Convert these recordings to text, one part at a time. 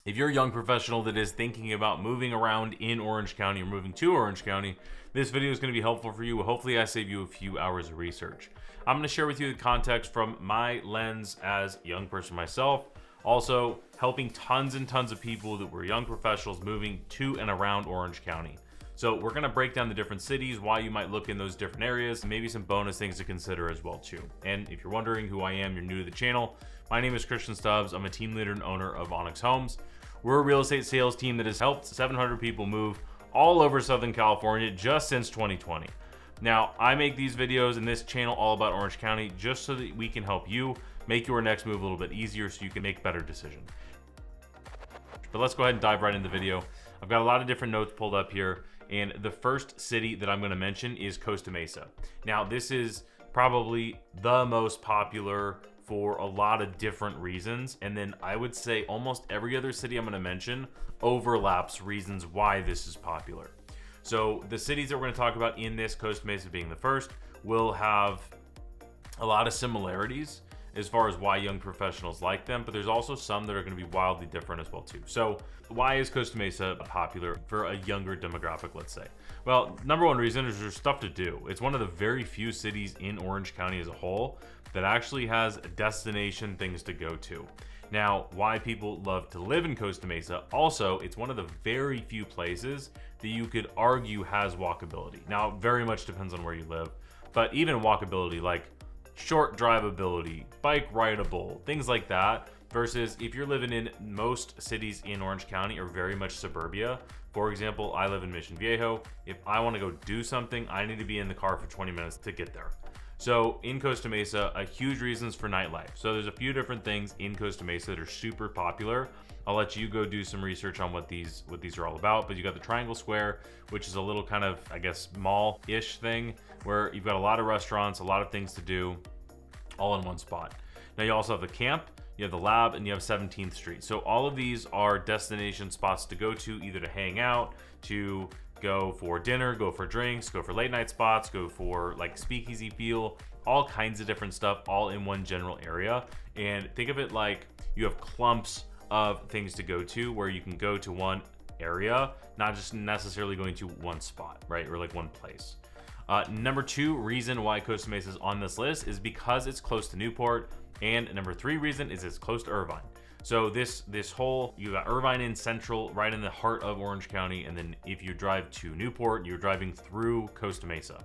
If you're a young professional that is thinking about moving around in Orange County or moving to Orange County, this video is going to be helpful for you. Hopefully I save you a few hours of research. I'm going to share with you the context from my lens as a young person myself, also helping tons and tons of people that were young professionals moving to and around Orange County. So we're going to break down the different cities, why you might look in those different areas, and maybe some bonus things to consider as well too. And if you're wondering who I am, you're new to the channel, my name is Christian Stubbs. I'm a team leader and owner of Onyx Homes. We're a real estate sales team that has helped 700 people move all over Southern California just since 2020. Now, I make these videos and this channel all about Orange County just so that we can help you make your next move a little bit easier so you can make better decisions. But let's go ahead and dive right into the video. I've got a lot of different notes pulled up here, and the first city that I'm going to mention is Costa Mesa. Now, this is probably the most popular for a lot of different reasons, and then I would say almost every other city I'm going to mention overlaps reasons why this is popular. So the cities that we're going to talk about in this, Costa Mesa being the first, will have a lot of similarities as far as why young professionals like them, but there's also some that are going to be wildly different as well too. So why is Costa Mesa popular for a younger demographic, let's say? Well, number one reason is there's stuff to do. It's one of the very few cities in Orange County as a whole that actually has destination things to go to. Now, why people love to live in Costa Mesa, also, it's one of the very few places that you could argue has walkability. Now, it very much depends on where you live, but even walkability, like short drivability, bike rideable, things like that, versus if you're living in most cities in Orange County are very much suburbia. For example, I live in Mission Viejo. If I want to go do something, I need to be in the car for 20 minutes to get there. So in Costa Mesa, a huge reasons for nightlife. So there's a few different things in Costa Mesa that are super popular. I'll let you go do some research on what these are all about. But you got the Triangle Square, which is a little kind of, I guess, mall-ish thing where you've got a lot of restaurants, a lot of things to do, all in one spot. Now you also have the camp, you have the lab, and you have 17th Street. So all of these are destination spots to go to, either to hang out, to go for dinner, go for drinks, go for late night spots, go for like speakeasy feel, all kinds of different stuff, all in one general area. And think of it like you have clumps of things to go to where you can go to one area, not just necessarily going to one spot, right? Or like one place. Number two reason why Costa Mesa is on this list is because it's close to Newport. And number three reason is it's close to Irvine. So this whole, you got Irvine in central, right in the heart of Orange County. And then if you drive to Newport, you're driving through Costa Mesa.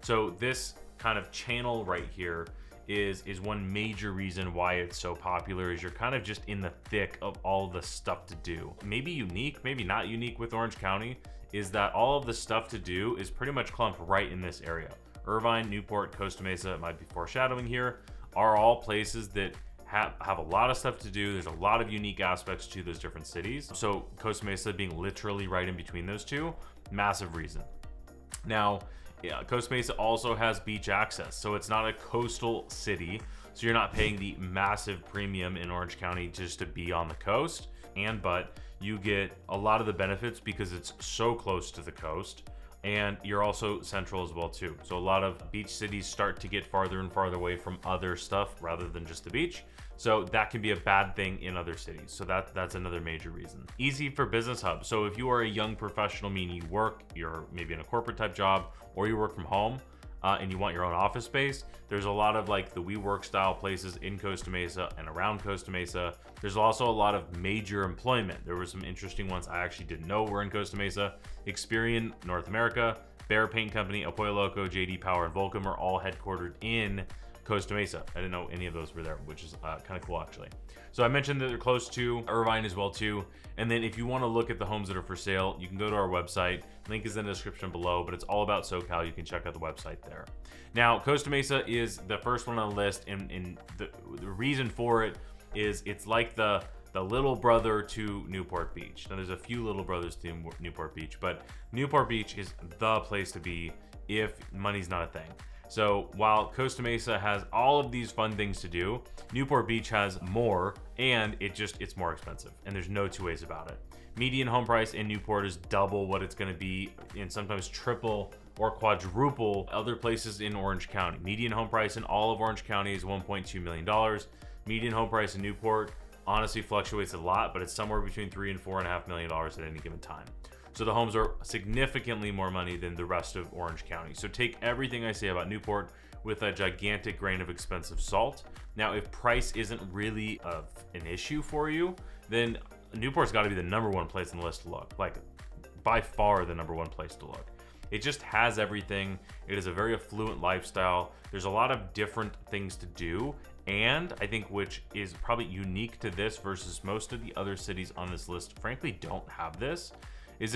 So this kind of channel right here is one major reason why it's so popular, is you're kind of just in the thick of all the stuff to do. Maybe unique, maybe not unique with Orange County, is that all of the stuff to do is pretty much clumped right in this area. Irvine, Newport, Costa Mesa, it might be foreshadowing here, are all places that have a lot of stuff to do. There's a lot of unique aspects to those different cities. So Costa Mesa being literally right in between those two, massive reason. Now, yeah, Costa Mesa also has beach access. So it's not a coastal city. So you're not paying the massive premium in Orange County just to be on the coast. But you get a lot of the benefits because it's so close to the coast. And you're also central as well too. So a lot of beach cities start to get farther and farther away from other stuff rather than just the beach. So that can be a bad thing in other cities. So that's another major reason. Easy for business hubs. So if you are a young professional, meaning you work, you're maybe in a corporate type job, or you work from home, and you want your own office space, there's a lot of like the WeWork style places in Costa Mesa and around Costa Mesa. There's also a lot of major employment. There were some interesting ones I actually didn't know were in Costa Mesa. Experian North America, Bear Paint Company, El Pollo Loco, JD Power, and Volcom are all headquartered in Costa Mesa. I didn't know any of those were there, which is kind of cool actually. So I mentioned that they're close to Irvine as well too. And then if you want to look at the homes that are for sale, you can go to our website. Link is in the description below, but it's all about SoCal. You can check out the website there. Now, Costa Mesa is the first one on the list, and the reason for it is it's like the little brother to Newport Beach. Now, there's a few little brothers to Newport Beach, but Newport Beach is the place to be if money's not a thing. So while Costa Mesa has all of these fun things to do, Newport Beach has more, and it's more expensive, and there's no two ways about it. Median home price in Newport is double what it's going to be, and sometimes triple or quadruple other places in Orange County. Median home price in all of Orange County is $1.2 million. Median home price in Newport, honestly fluctuates a lot, but it's somewhere between $3 and $4.5 million at any given time. So the homes are significantly more money than the rest of Orange County. So take everything I say about Newport with a gigantic grain of expensive salt. Now, if price isn't really an issue for you, then Newport's got to be the #1 place on the list to look. Like, by far the #1 place to look. It just has everything. It is a very affluent lifestyle. There's a lot of different things to do. And I think which is probably unique to this versus most of the other cities on this list, frankly, don't have this, is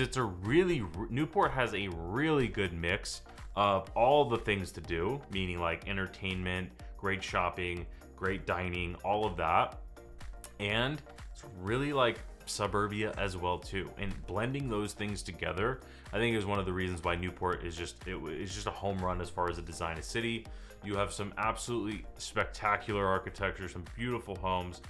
Newport has a really good mix of all the things to do, meaning like entertainment, great shopping, great dining, all of that. And it's really like suburbia as well too. And blending those things together, I think is one of the reasons why Newport is just a home run as far as a design a city. You have some absolutely spectacular architecture, some beautiful homes,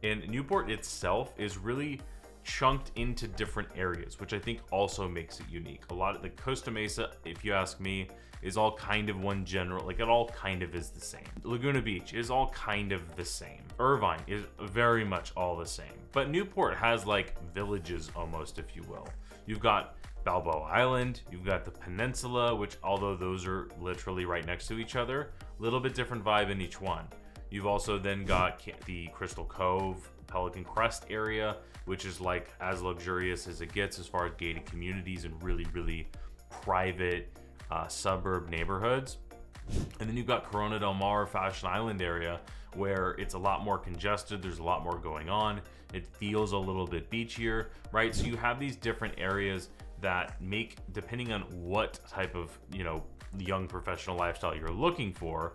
and Newport itself is really chunked into different areas, which I think also makes it unique. A lot of the Costa Mesa, if you ask me, is all kind of one general, like it all kind of is the same. Laguna Beach is all kind of the same. Irvine is very much all the same. But Newport has like villages almost, if you will. You've got Balboa Island, you've got the peninsula, which although those are literally right next to each other, a little bit different vibe in each one. You've also then got the Crystal Cove, Pelican Crest area, which is like as luxurious as it gets as far as gated communities and really, really private suburb neighborhoods. And then you've got Corona del Mar, Fashion Island area, where it's a lot more congested. There's a lot more going on. It feels a little bit beachier, right? So you have these different areas that make, depending on what type of, young professional lifestyle you're looking for,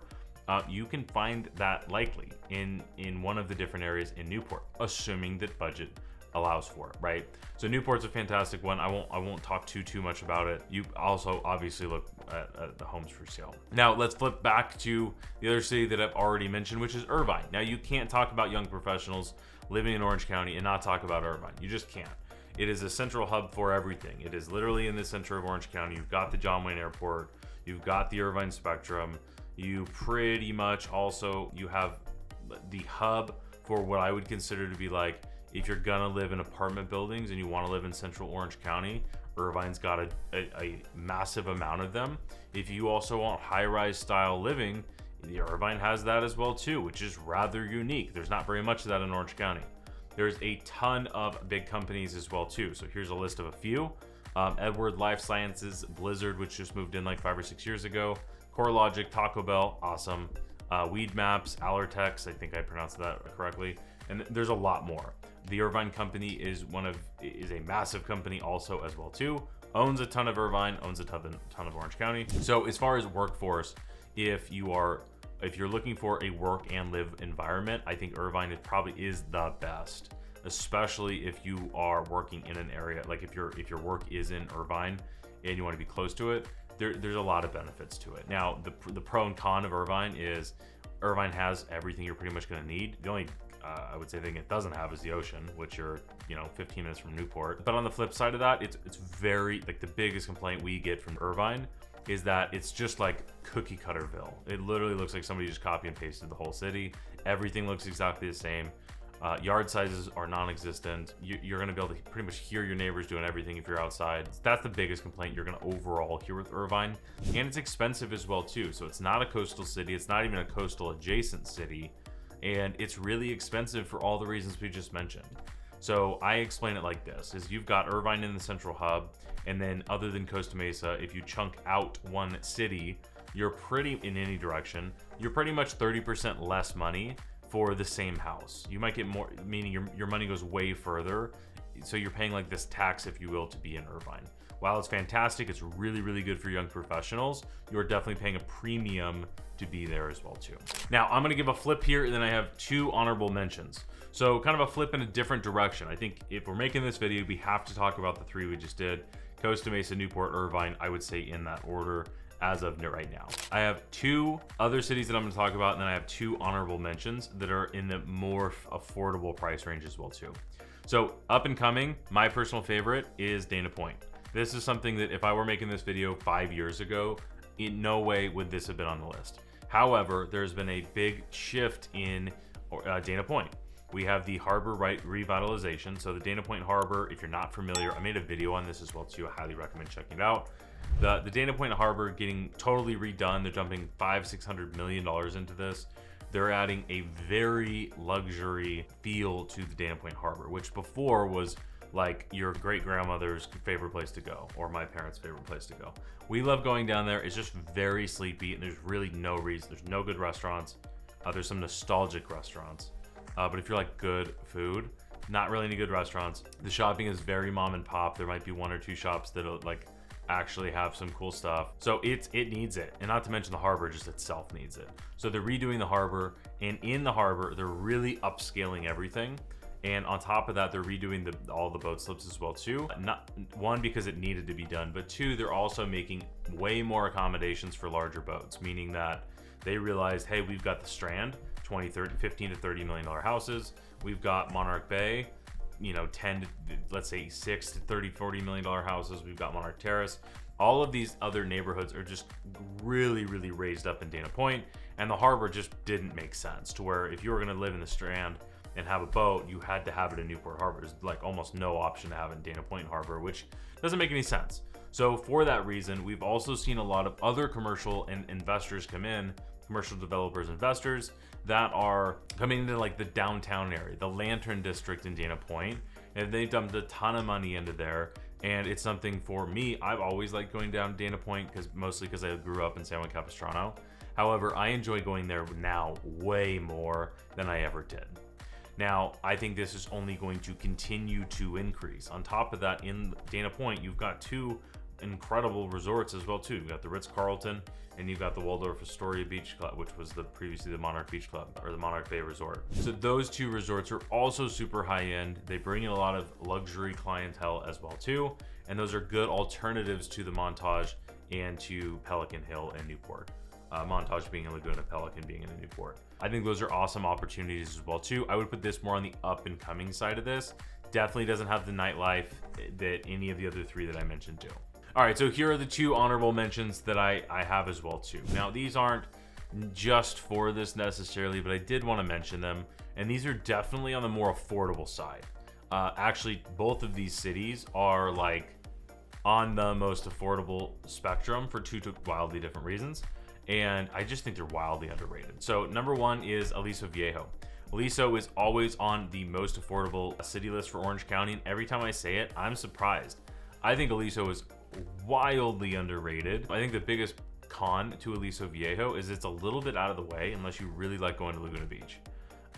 you can find that likely in one of the different areas in Newport, assuming that budget allows for it, right? So Newport's a fantastic one. I won't talk too much about it. You also obviously look at the homes for sale. Now let's flip back to the other city that I've already mentioned, which is Irvine. Now you can't talk about young professionals living in Orange County and not talk about Irvine. You just can't. It is a central hub for everything. It is literally in the center of Orange County. You've got the John Wayne Airport. You've got the Irvine Spectrum. You pretty much also, you have the hub for what I would consider to be like, if you're gonna live in apartment buildings and you wanna live in central Orange County, Irvine's got a massive amount of them. If you also want high-rise style living, the Irvine has that as well too, which is rather unique. There's not very much of that in Orange County. There's a ton of big companies as well too. So here's a list of a few. Edward Life Sciences, Blizzard, which just moved in like 5 or 6 years ago. CoreLogic, Taco Bell, awesome. Weed Maps, Allertex, I think I pronounced that correctly. And there's a lot more. The Irvine company is a massive company also as well too. Owns a ton of Irvine, owns a ton of Orange County. So as far as workforce, if you're looking for a work and live environment, I think Irvine probably is the best, especially if you are working in an area, like if your work is in Irvine and you want to be close to it, there's a lot of benefits to it. Now, the pro and con of Irvine is Irvine has everything you're pretty much going to need. The only I would say thing it doesn't have is the ocean, which you're 15 minutes from Newport. But on the flip side of that, it's very, like, the biggest complaint we get from Irvine is that it's just like cookie cutterville. It literally looks like somebody just copy and pasted the whole city. Everything looks exactly the same. Yard sizes are non-existent. You're going to be able to pretty much hear your neighbors doing everything if you're outside. That's the biggest complaint you're going to overall hear with Irvine. And it's expensive as well too. So it's not a coastal city. It's not even a coastal adjacent city. And it's really expensive for all the reasons we just mentioned. So I explain it like this, is you've got Irvine in the central hub, and then other than Costa Mesa, if you chunk out one city, you're pretty, in any direction, you're pretty much 30% less money for the same house. You might get more, meaning your money goes way further. So you're paying like this tax, if you will, to be in Irvine. While it's fantastic, it's really, really good for young professionals, you're definitely paying a premium to be there as well too. Now, I'm gonna give a flip here, and then I have 2 honorable mentions. So kind of a flip in a different direction. I think if we're making this video, we have to talk about the 3 we just did. Costa Mesa, Newport, Irvine, I would say in that order as of right now. I have 2 other cities that I'm gonna talk about, and then I have 2 honorable mentions that are in the more affordable price range as well too. So up and coming, my personal favorite is Dana Point. This is something that if I were making this video 5 years ago, in no way would this have been on the list. However, there's been a big shift in Dana Point. We have the harbor revitalization. So the Dana Point Harbor, if you're not familiar, I made a video on this as well too. I highly recommend checking it out. The Dana Point Harbor getting totally redone. They're dumping $500-600 million into this. They're adding a very luxury feel to the Dana Point Harbor, which before was like your great grandmother's favorite place to go, or my parents' favorite place to go. We love going down there. It's just very sleepy, and there's really no reason. There's no good restaurants. There's some nostalgic restaurants, but if you're like good food, not really any good restaurants. The shopping is very mom and pop. There might be 1 or 2 shops that'll like actually have some cool stuff. So it needs it, and not to mention the harbor just itself needs it. So they're redoing the harbor, and in the harbor they're really upscaling everything. And on top of that, they're redoing all the boat slips as well too. Not one, because it needed to be done, but 2, they're also making way more accommodations for larger boats, meaning that they realized, hey, we've got the Strand, 15 to $30 million houses. We've got Monarch Bay, you know, 10 to, let's say 6 to $40 million houses. We've got Monarch Terrace. All of these other neighborhoods are just really, really raised up in Dana Point, and the harbor just didn't make sense, to where if you were gonna live in the Strand and have a boat, you had to have it in Newport Harbor. There's like almost no option to have it in Dana Point Harbor, which doesn't make any sense. So for that reason, we've also seen a lot of other commercial and investors come in, commercial developers, investors that are coming into like the downtown area, the Lantern District in Dana Point, and they've dumped a ton of money into there. And it's something for me. I've always liked going down to Dana Point, mostly because I grew up in San Juan Capistrano. However, I enjoy going there now way more than I ever did. Now, I think this is only going to continue to increase. On top of that, in Dana Point, you've got 2 incredible resorts as well too. You've got the Ritz-Carlton, and you've got the Waldorf Astoria Beach Club, which was previously the Monarch Beach Club, or the Monarch Bay Resort. So those 2 resorts are also super high end. They bring in a lot of luxury clientele as well too, and those are good alternatives to the Montage and to Pelican Hill and Newport. Montage being in Laguna, Pelican being in Newport. I think those are awesome opportunities as well too. I would put this more on the up and coming side of this. Definitely doesn't have the nightlife that any of the other 3 that I mentioned do. All right, so here are the 2 honorable mentions that I have as well too. Now, these aren't just for this necessarily, but I did want to mention them, and these are definitely on the more affordable side. Actually, both of these cities are like on the most affordable spectrum for 2 wildly different reasons, and I just think they're wildly underrated. So number 1 is Aliso Viejo. Aliso is always on the most affordable city list for Orange County, and every time I say it, I'm surprised. I think Aliso is wildly underrated. I think the biggest con to Aliso Viejo is it's a little bit out of the way unless you really like going to Laguna Beach.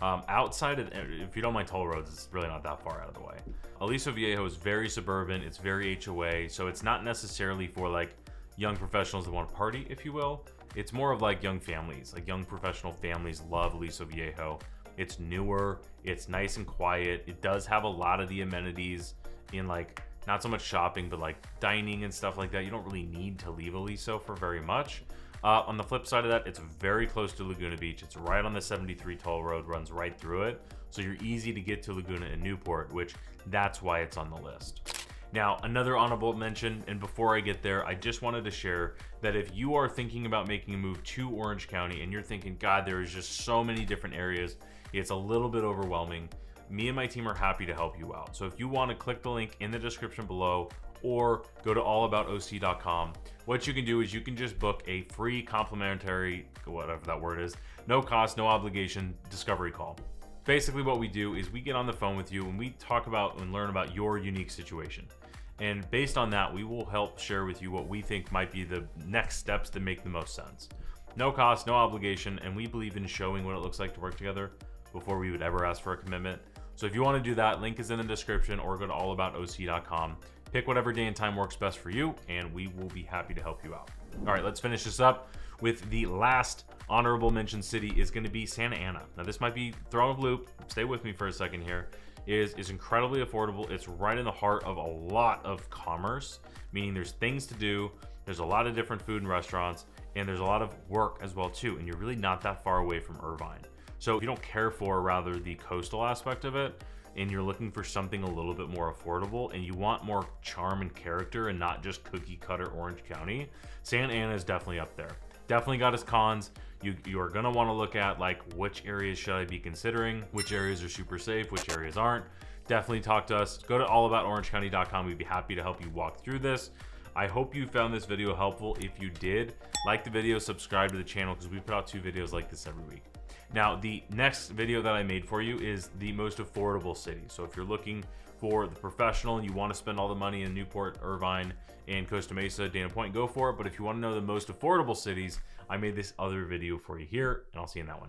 Outside of, if you don't mind toll roads, it's really not that far out of the way. Aliso Viejo is very suburban, it's very HOA, so it's not necessarily for like young professionals that want to party, if you will. It's more of like young families, like young professional families love Aliso Viejo. It's newer, it's nice and quiet. It does have a lot of the amenities in like, not so much shopping, but like dining and stuff like that. You don't really need to leave Aliso for very much. On the flip side of that, it's very close to Laguna Beach. It's right on the 73 toll road, runs right through it. So you're easy to get to Laguna and Newport, which that's why it's on the list. Now, another honorable mention, and before I get there, I just wanted to share that if you are thinking about making a move to Orange County and you're thinking, God, there is just so many different areas, it's a little bit overwhelming, me and my team are happy to help you out. So if you want to click the link in the description below or go to allaboutoc.com, what you can do is you can just book a free complimentary, whatever that word is, no cost, no obligation discovery call. Basically what we do is we get on the phone with you and we talk about and learn about your unique situation. And based on that, we will help share with you what we think might be the next steps that make the most sense. No cost, no obligation, and we believe in showing what it looks like to work together before we would ever ask for a commitment. So if you want to do that, link is in the description, or go to allaboutoc.com. Pick whatever day and time works best for you, and we will be happy to help you out. All right, let's finish this up with the last honorable mention city is going to be Santa Ana. Now this might be throwing a loop. Stay with me for a second here. Is incredibly affordable. It's right in the heart of a lot of commerce, meaning there's things to do. There's a lot of different food and restaurants, and there's a lot of work as well too. And you're really not that far away from Irvine. So if you don't care for rather the coastal aspect of it, and you're looking for something a little bit more affordable, and you want more charm and character and not just cookie cutter Orange County, Santa Ana is definitely up there. Definitely got its cons. You are gonna want to look at like which areas should I be considering, which areas are super safe, which areas aren't. Definitely talk to us. Go to allaboutorangecounty.com. We'd be happy to help you walk through this. I hope you found this video helpful. If you did, like the video, subscribe to the channel because we put out 2 videos like this every week. Now, the next video that I made for you is the most affordable city. So if you're looking for the professional and you want to spend all the money in Newport, Irvine, and Costa Mesa, Dana Point, go for it. But if you want to know the most affordable cities, I made this other video for you here, and I'll see you in that one.